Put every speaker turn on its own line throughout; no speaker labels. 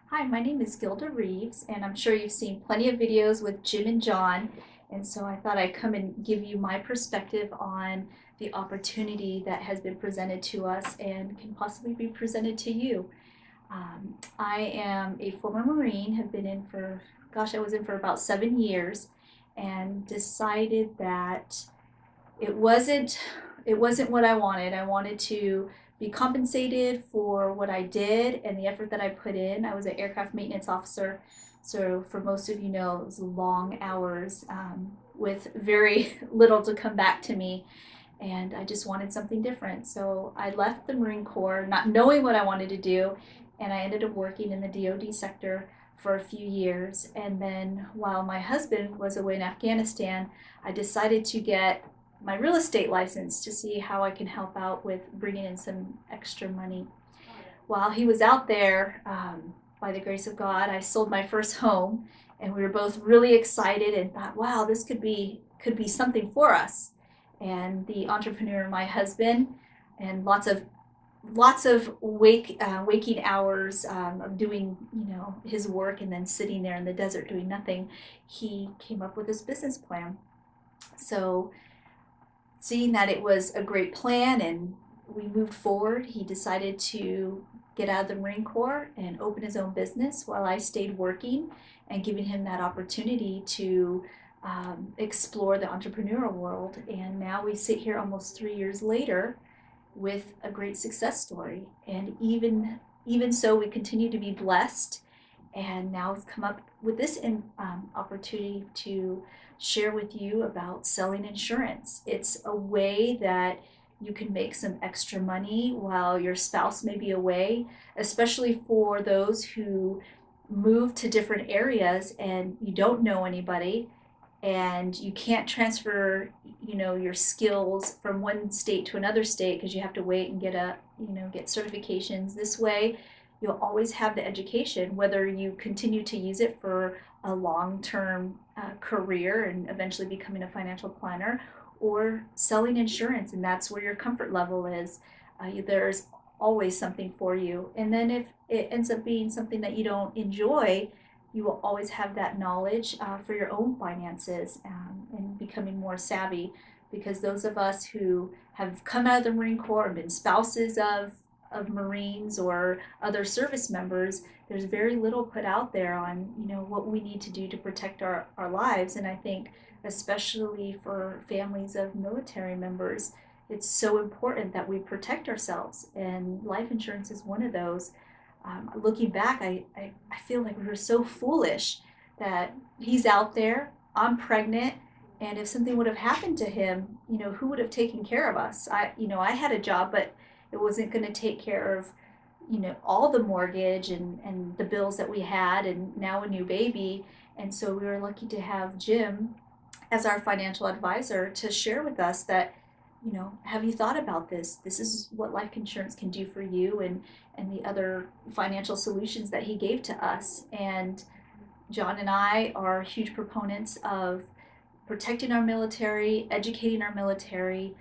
Hi, my name is Gilda Reeves, and I'm sure you've seen plenty of videos with Jim and John. And so I thought I'd come and give you my perspective on the opportunity that has been presented to us and can possibly be presented to you. I am a former Marine, have been in for, gosh, I was in for about 7 years, and decided that it wasn't it wasn't what I wanted. I wanted to be compensated for what I did and the effort that I put in. I was an aircraft maintenance officer, so for most of you know, it was long hours with very little to come back to me, and I just wanted something different. So I left the Marine Corps, not knowing what I wanted to do, and I ended up working in the DoD sector for a few years. And then while my husband was away in Afghanistan, I decided to get my real estate license to see how I can help out with bringing in some extra money. While he was out there, by the grace of God, I sold my first home, and we were both really excited and thought, "Wow, this could be something for us." And the entrepreneur, my husband, and lots of waking hours of doing his work and then sitting there in the desert doing nothing, he came up with this business plan. So seeing that it was a great plan and we moved forward, he decided to get out of the Marine Corps and open his own business while I stayed working, and giving him that opportunity to explore the entrepreneurial world. And now we sit here almost 3 years later with a great success story. And even so, we continue to be blessed. And now we've come up with this opportunity to share with you about selling insurance. It's a way that you can make some extra money while your spouse may be away, especially for those who move to different areas and you don't know anybody and you can't transfer your skills from one state to another state because you have to wait and get certifications. This way you'll always have the education, whether you continue to use it for a long-term career and eventually becoming a financial planner, or selling insurance, and that's where your comfort level is. There's always something for you. And then if it ends up being something that you don't enjoy, you will always have that knowledge for your own finances, and becoming more savvy. Because those of us who have come out of the Marine Corps and been spouses of Marines or other service members, there's very little put out there on what we need to do to protect our lives. And I think especially for families of military members, it's so important that we protect ourselves, and life insurance is one of those. Looking back, I feel like we were so foolish that he's out there, I'm pregnant, and if something would have happened to him, who would have taken care of us? I had a job, but it wasn't going to take care of, all the mortgage and the bills that we had, and now a new baby. And so we were lucky to have Jim as our financial advisor to share with us that, have you thought about this? This is what life insurance can do for you, and the other financial solutions that he gave to us. And John and I are huge proponents of protecting our military, educating our military.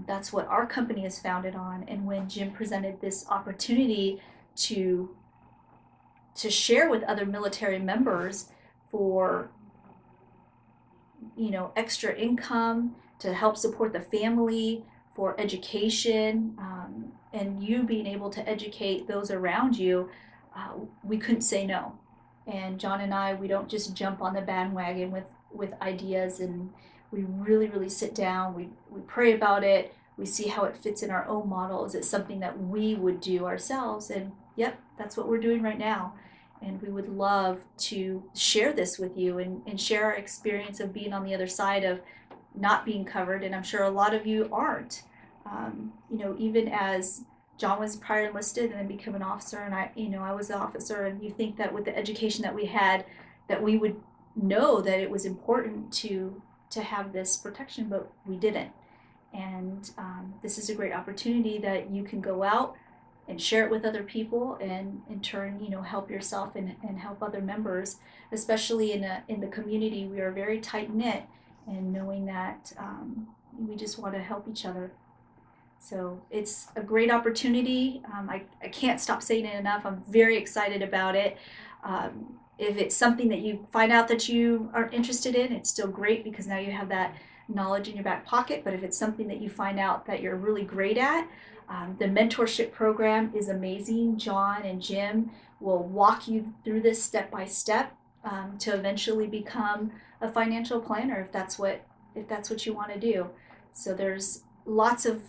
That's what our company is founded on. And when Jim presented this opportunity to share with other military members for extra income to help support the family, for education, and you being able to educate those around you, we couldn't say no. And John and I, we don't just jump on the bandwagon with ideas, and we really sit down, we pray about it, we see how it fits in our own model. Is it something that we would do ourselves? And yep, that's what we're doing right now. And we would love to share this with you, and share our experience of being on the other side of not being covered. And I'm sure a lot of you aren't. Even as John was prior enlisted and then became an officer, and I was an officer, and you think that with the education that we had, that we would know that it was important to have this protection, but we didn't. And this is a great opportunity that you can go out and share it with other people, and in turn, help yourself and help other members, especially in the community. We are very tight knit, and knowing that we just want to help each other. So it's a great opportunity. I can't stop saying it enough. I'm very excited about it. If it's something that you find out that you aren't interested in, it's still great because now you have that knowledge in your back pocket. But if it's something that you find out that you're really great at, the mentorship program is amazing. John and Jim will walk you through this step by step to eventually become a financial planner if that's what you want to do. So there's lots of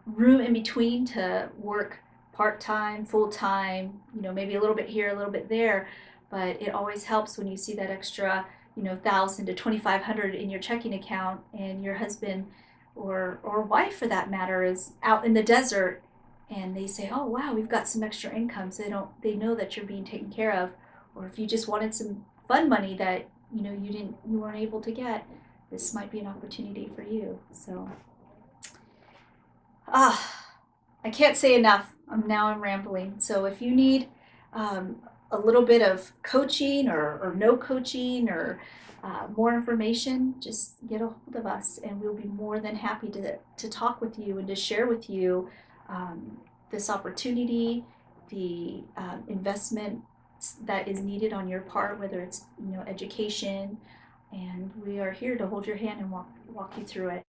room in between to work part-time, full-time, maybe a little bit here, a little bit there, but it always helps when you see that extra, 1,000 to 2,500 in your checking account and your husband or wife for that matter is out in the desert and they say, "Oh, wow, we've got some extra income." So they know that you're being taken care of. Or if you just wanted some fun money that, you weren't able to get, this might be an opportunity for you. So I can't say enough. I'm rambling. So if you need um, a little bit of coaching or no coaching or more information, just get a hold of us and we'll be more than happy to talk with you and to share with you this opportunity, the investment that is needed on your part, whether it's education, and we are here to hold your hand and walk you through it.